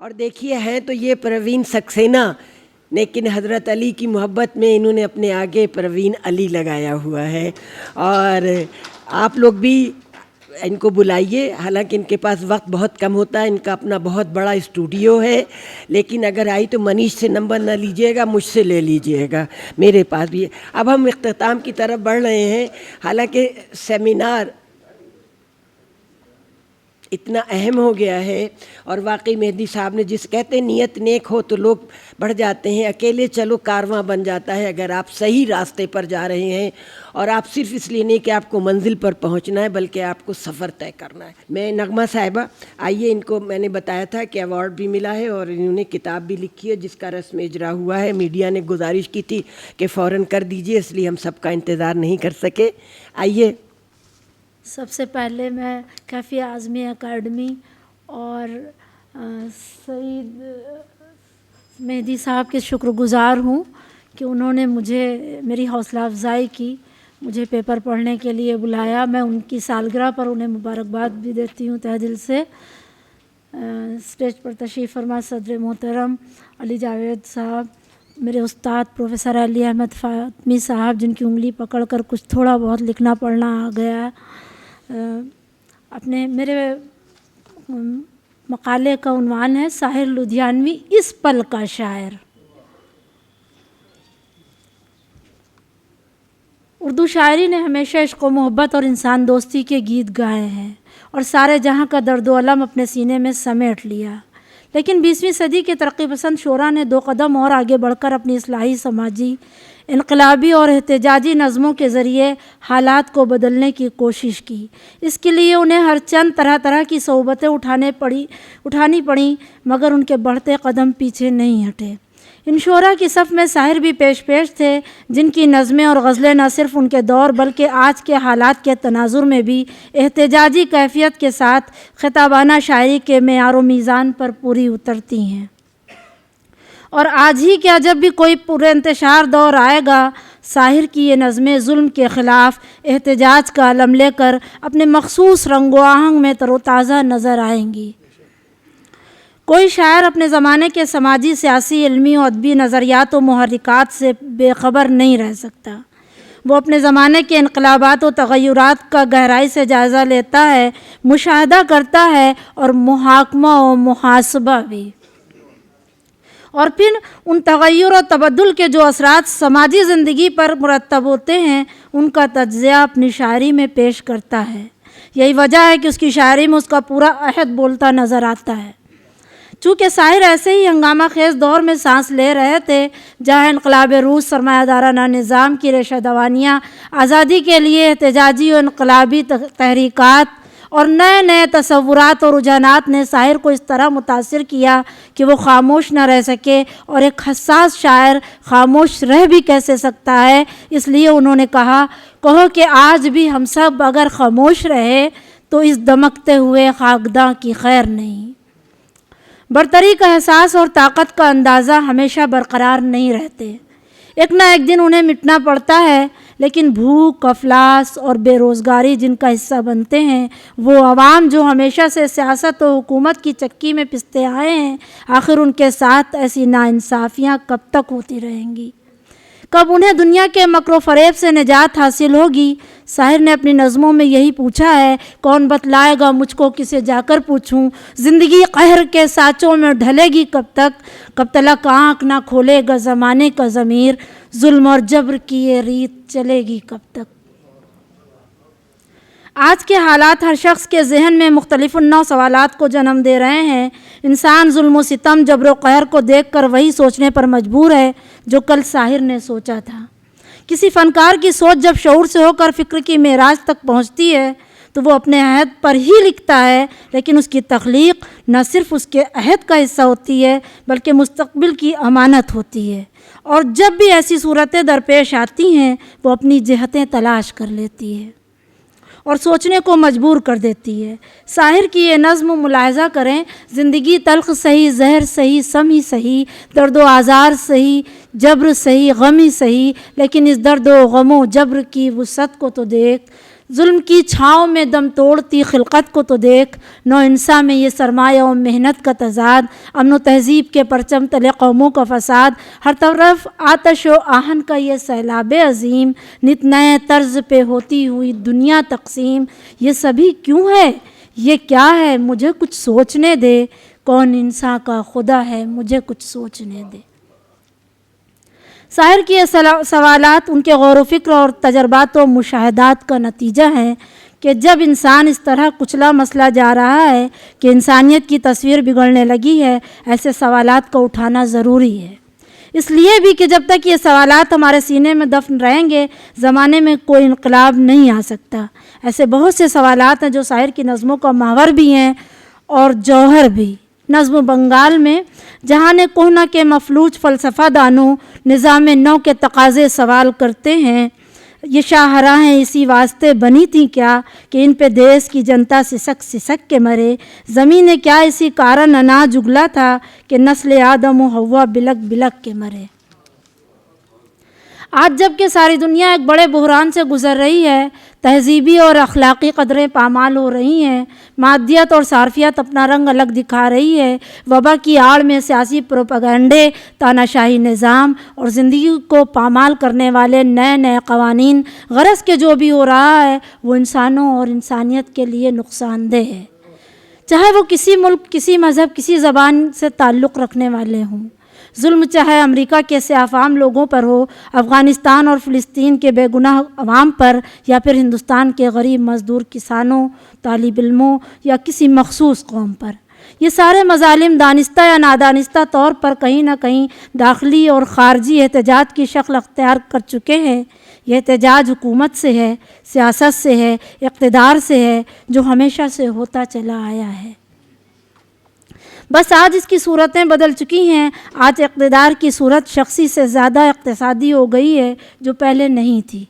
اور دیکھیے ہیں تو یہ پروین سکسینہ، لیکن حضرت علی کی محبت میں انہوں نے اپنے آگے پروین علی لگایا ہوا ہے. اور آپ لوگ بھی ان کو بلائیے، حالانکہ ان کے پاس وقت بہت کم ہوتا ہے، ان کا اپنا بہت بڑا اسٹوڈیو ہے، لیکن اگر آئی تو منیش سے نمبر نہ لیجیے گا، مجھ سے لے لیجیے گا، میرے پاس بھی ہے. اب ہم اختتام کی طرف بڑھ رہے ہیں. حالانکہ سیمینار اتنا اہم ہو گیا ہے، اور واقعی مہدی صاحب نے جس کہتے ہیں نیت نیک ہو تو لوگ بڑھ جاتے ہیں، اکیلے چلو کارواں بن جاتا ہے. اگر آپ صحیح راستے پر جا رہے ہیں، اور آپ صرف اس لیے نہیں کہ آپ کو منزل پر پہنچنا ہے بلکہ آپ کو سفر طے کرنا ہے. میں نغمہ صاحبہ، آئیے، ان کو میں نے بتایا تھا کہ ایوارڈ بھی ملا ہے اور انہوں نے کتاب بھی لکھی ہے جس کا رسم اجرا ہوا ہے. میڈیا نے گزارش کی تھی کہ فوراً کر دیجیے، اس لیے ہم سب کا انتظار نہیں کر سکے. آئیے. سب سے پہلے میں کیفیہ اعظمی اکیڈمی اور سعید مہدی صاحب کے شکر گزار ہوں کہ انہوں نے مجھے میری حوصلہ افزائی کی، مجھے پیپر پڑھنے کے لیے بلایا. میں ان کی سالگرہ پر انہیں مبارکباد بھی دیتی ہوں تہہ دل سے. اسٹیج پر تشریف فرما صدر محترم علی جاوید صاحب، میرے استاد پروفیسر علی احمد فاطمی صاحب، جن کی انگلی پکڑ کر کچھ تھوڑا بہت لکھنا پڑھنا آ گیا. اپنے میرے مقالے کا عنوان ہے ساحر لدھیانوی اس پل کا شاعر. اردو شاعری نے ہمیشہ عشق و محبت اور انسان دوستی کے گیت گائے ہیں اور سارے جہاں کا درد و الم اپنے سینے میں سمیٹ لیا. لیکن 20ویں صدی کے ترقی پسند شعراء نے 2 قدم اور آگے بڑھ کر اپنی اصلاحی، سماجی، انقلابی اور احتجاجی نظموں کے ذریعے حالات کو بدلنے کی کوشش کی. اس کے لیے انہیں ہر چند طرح کی صعوبتیں اٹھانی پڑیں، مگر ان کے بڑھتے قدم پیچھے نہیں ہٹے. ان شعراء کی صف میں ساحر بھی پیش تھے، جن کی نظمیں اور غزلیں نہ صرف ان کے دور بلکہ آج کے حالات کے تناظر میں بھی احتجاجی کیفیت کے ساتھ خطابانہ شاعری کے معیار و میزان پر پوری اترتی ہیں. اور آج ہی کیا، جب بھی کوئی پورے انتشار دور آئے گا، ساحر کی یہ نظمیں ظلم کے خلاف احتجاج کا علم لے کر اپنے مخصوص رنگ و آہنگ میں تر و تازہ نظر آئیں گی. کوئی شاعر اپنے زمانے کے سماجی، سیاسی، علمی و ادبی نظریات و محرکات سے بے خبر نہیں رہ سکتا. وہ اپنے زمانے کے انقلابات و تغیرات کا گہرائی سے جائزہ لیتا ہے، مشاہدہ کرتا ہے اور محاکمہ و محاسبہ بھی. اور پھر ان تغیر و تبدل کے جو اثرات سماجی زندگی پر مرتب ہوتے ہیں، ان کا تجزیہ اپنی شاعری میں پیش کرتا ہے. یہی وجہ ہے کہ اس کی شاعری میں اس کا پورا عہد بولتا نظر آتا ہے. چونکہ ساحر ایسے ہی ہنگامہ خیز دور میں سانس لے رہے تھے جہاں انقلاب روس، سرمایہ دارانہ نظام کی ریشہ دوانیاں، آزادی کے لیے احتجاجی و انقلابی تحریکات اور نئے تصورات اور رجحانات نے ساحر کو اس طرح متاثر کیا کہ وہ خاموش نہ رہ سکے. اور ایک حساس شاعر خاموش رہ بھی کیسے سکتا ہے؟ اس لیے انہوں نے کہو کہ آج بھی ہم سب اگر خاموش رہے تو اس دمکتے ہوئے خاکداں کی خیر نہیں. برتری کا احساس اور طاقت کا اندازہ ہمیشہ برقرار نہیں رہتے، ایک نہ ایک دن انہیں مٹنا پڑتا ہے. لیکن بھوک، افلاس اور بے روزگاری جن کا حصہ بنتے ہیں، وہ عوام جو ہمیشہ سے سیاست و حکومت کی چکی میں پستے آئے ہیں، آخر ان کے ساتھ ایسی ناانصافیاں کب تک ہوتی رہیں گی؟ کب انہیں دنیا کے مکر و فریب سے نجات حاصل ہوگی؟ ساحر نے اپنی نظموں میں یہی پوچھا ہے. کون بتلائے گا مجھ کو، کسے جا کر پوچھوں؟ زندگی قہر کے سانچوں میں ڈھلے گی کب تک؟ کب تلک آنکھ نہ کھولے گا زمانے کا ضمیر؟ ظلم اور جبر کی یہ ریت چلے گی کب تک؟ آج کے حالات ہر شخص کے ذہن میں مختلف النوع سوالات کو جنم دے رہے ہیں. انسان ظلم و ستم، جبر و قہر کو دیکھ کر وہی سوچنے پر مجبور ہے جو کل ساحر نے سوچا تھا. کسی فنکار کی سوچ جب شعور سے ہو کر فکر کی معراج تک پہنچتی ہے تو وہ اپنے عہد پر ہی لکھتا ہے، لیکن اس کی تخلیق نہ صرف اس کے عہد کا حصہ ہوتی ہے بلکہ مستقبل کی امانت ہوتی ہے. اور جب بھی ایسی صورتیں درپیش آتی ہیں، وہ اپنی جہتیں تلاش کر لیتی ہے اور سوچنے کو مجبور کر دیتی ہے. ساحر کی یہ نظم ملاحظہ کریں. زندگی تلخ سہی، زہر سہی، سم ہی سہی، درد و آزار سہی، جبر سہی، غم ہی سہی، لیکن اس درد و غم و جبر کی وسعت کو تو دیکھ. ظلم کی چھاؤں میں دم توڑتی خلقت کو تو دیکھ، نو انساں میں یہ سرمایہ و محنت کا تضاد، امن و تہذیب کے پرچم تلے قوموں کا فساد، ہر طرف آتش و آہن کا یہ سیلاب عظیم، نت نئے طرز پہ ہوتی ہوئی دنیا تقسیم، یہ سبھی کیوں ہے، یہ کیا ہے، مجھے کچھ سوچنے دے، کون انسان کا خدا ہے، مجھے کچھ سوچنے دے۔ ساحر کی یہ سوالات ان کے غور و فکر اور تجربات و مشاہدات کا نتیجہ ہیں کہ جب انسان اس طرح کچلا مسلا جا رہا ہے کہ انسانیت کی تصویر بگڑنے لگی ہے، ایسے سوالات کو اٹھانا ضروری ہے۔ اس لیے بھی کہ جب تک یہ سوالات ہمارے سینے میں دفن رہیں گے، زمانے میں کوئی انقلاب نہیں آ سکتا۔ ایسے بہت سے سوالات ہیں جو شاعر کی نظموں کا محور بھی ہیں اور جوہر بھی۔ نظم بنگال میں جہان کہنہ کے مفلوج فلسفہ دانوں نظام نو کے تقاضے سوال کرتے ہیں، یہ شاہراہیں اسی واسطے بنی تھیں کیا کہ ان پہ دیس کی جنتا سسک سسک کے مرے، زمین نے کیا اسی کارن اناج اگلا تھا کہ نسل آدم و حوا بلک بلک کے مرے۔ آج جب کہ ساری دنیا ایک بڑے بحران سے گزر رہی ہے، تہذیبی اور اخلاقی قدریں پامال ہو رہی ہیں، مادیت اور صارفیت اپنا رنگ الگ دکھا رہی ہے، وبا کی آڑ میں سیاسی پروپیگنڈے، تاناشاہی نظام اور زندگی کو پامال کرنے والے نئے نئے قوانین، غرض کے جو بھی ہو رہا ہے وہ انسانوں اور انسانیت کے لیے نقصان دہ ہے، چاہے وہ کسی ملک، کسی مذہب، کسی زبان سے تعلق رکھنے والے ہوں۔ ظلم چاہے امریکہ کے سیاہ فام لوگوں پر ہو، افغانستان اور فلسطین کے بے گناہ عوام پر، یا پھر ہندوستان کے غریب مزدور کسانوں، طالب علموں یا کسی مخصوص قوم پر، یہ سارے مظالم دانستہ یا نادانستہ طور پر کہیں نہ کہیں داخلی اور خارجی احتجاج کی شکل اختیار کر چکے ہیں۔ یہ احتجاج حکومت سے ہے، سیاست سے ہے، اقتدار سے ہے، جو ہمیشہ سے ہوتا چلا آیا ہے۔ بس آج اس کی صورتیں بدل چکی ہیں۔ آج اقتدار کی صورت شخصی سے زیادہ اقتصادی ہو گئی ہے، جو پہلے نہیں تھی۔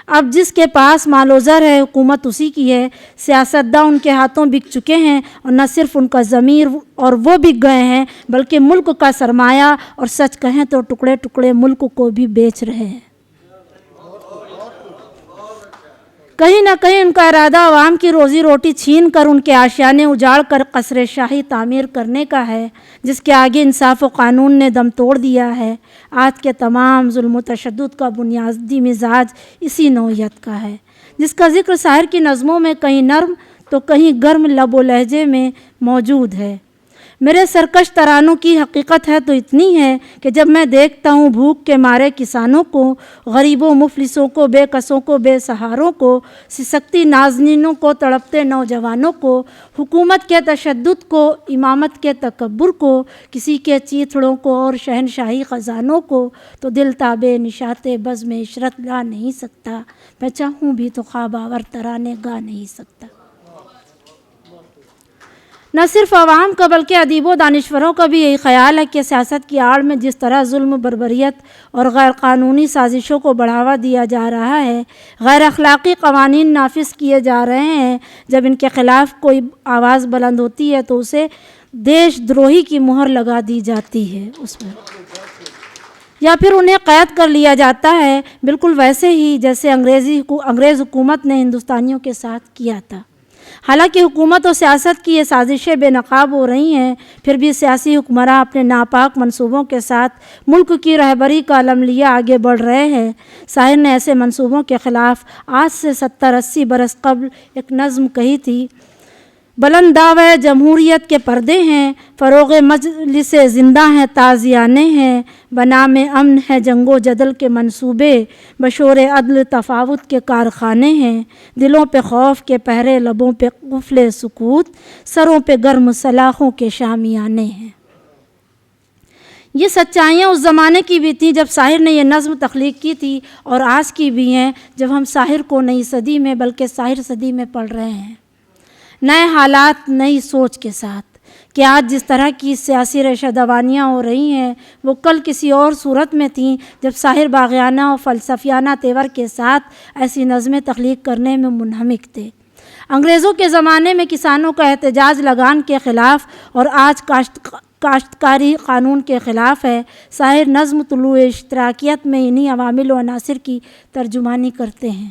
اب جس کے پاس مال و زر ہے، حکومت اسی کی ہے۔ سیاستداں ان کے ہاتھوں بک چکے ہیں، اور نہ صرف ان کا ضمیر اور وہ بک گئے ہیں، بلکہ ملک کا سرمایہ، اور سچ کہیں تو ٹکڑے ٹکڑے ملک کو بھی بیچ رہے ہیں۔ کہیں نہ کہیں ان کا ارادہ عوام کی روزی روٹی چھین کر، ان کے آشیانے اجاڑ کر قصر شاہی تعمیر کرنے کا ہے، جس کے آگے انصاف و قانون نے دم توڑ دیا ہے۔ آج کے تمام ظلم و تشدد کا بنیادی مزاج اسی نوعیت کا ہے، جس کا ذکر شاعر کی نظموں میں کہیں نرم تو کہیں گرم لب و لہجے میں موجود ہے۔ میرے سرکش ترانوں کی حقیقت ہے تو اتنی ہے کہ جب میں دیکھتا ہوں بھوک کے مارے کسانوں کو، غریبوں، مفلسوں کو، بے کسوں کو، بے سہاروں کو، سسکتی نازنینوں کو، تڑپتے نوجوانوں کو، حکومت کے تشدد کو، امامت کے تکبر کو، کسی کے چیتڑوں کو اور شہنشاہی خزانوں کو، تو دل تابے نشاط بزم عشرت لا نہیں سکتا، میں چاہوں بھی تو خواب آور ترانے گا نہیں سکتا۔ نہ صرف عوام کا بلکہ ادیب و دانشوروں کا بھی یہی خیال ہے کہ سیاست کی آڑ میں جس طرح ظلم، بربریت اور غیر قانونی سازشوں کو بڑھاوا دیا جا رہا ہے، غیر اخلاقی قوانین نافذ کیے جا رہے ہیں، جب ان کے خلاف کوئی آواز بلند ہوتی ہے تو اسے دیش دروہی کی مہر لگا دی جاتی ہے اس پر، یا پھر انہیں قید کر لیا جاتا ہے، بالکل ویسے ہی جیسے انگریز حکومت نے ہندوستانیوں کے ساتھ کیا تھا۔ حالانکہ حکومت و سیاست کی یہ سازشیں بے نقاب ہو رہی ہیں، پھر بھی سیاسی حکمراں اپنے ناپاک منصوبوں کے ساتھ ملک کی رہبری کا علم لیے آگے بڑھ رہے ہیں۔ شاعر نے ایسے منصوبوں کے خلاف آج سے 70-80 برس قبل ایک نظم کہی تھی: بلند دعوے جمہوریت کے پردے ہیں، فروغ مجلس زندہ ہیں تازیانے ہیں، بنام امن ہے جنگ و جدل کے منصوبے، بشور عدل تفاوت کے کارخانے ہیں، دلوں پہ خوف کے پہرے، لبوں پہ قفل سکوت، سروں پہ گرم سلاخوں کے شامیانے ہیں۔ یہ سچائیاں اس زمانے کی بھی تھیں جب شاعر نے یہ نظم تخلیق کی تھی، اور آج کی بھی ہیں جب ہم شاعر کو نئی صدی میں بلکہ شاعر صدی میں پڑھ رہے ہیں، نئے حالات، نئی سوچ کے ساتھ، کہ آج جس طرح کی سیاسی ریشہ دوانیاں ہو رہی ہیں وہ کل کسی اور صورت میں تھیں جب شاعر باغیانہ اور فلسفیانہ تیور کے ساتھ ایسی نظمیں تخلیق کرنے میں منہمک تھے۔ انگریزوں کے زمانے میں کسانوں کا احتجاج لگان کے خلاف اور آج کاشتکاری قانون کے خلاف ہے۔ شاعر نظم طلوع اشتراکیت میں انہی عوامل و عناصر کی ترجمانی کرتے ہیں۔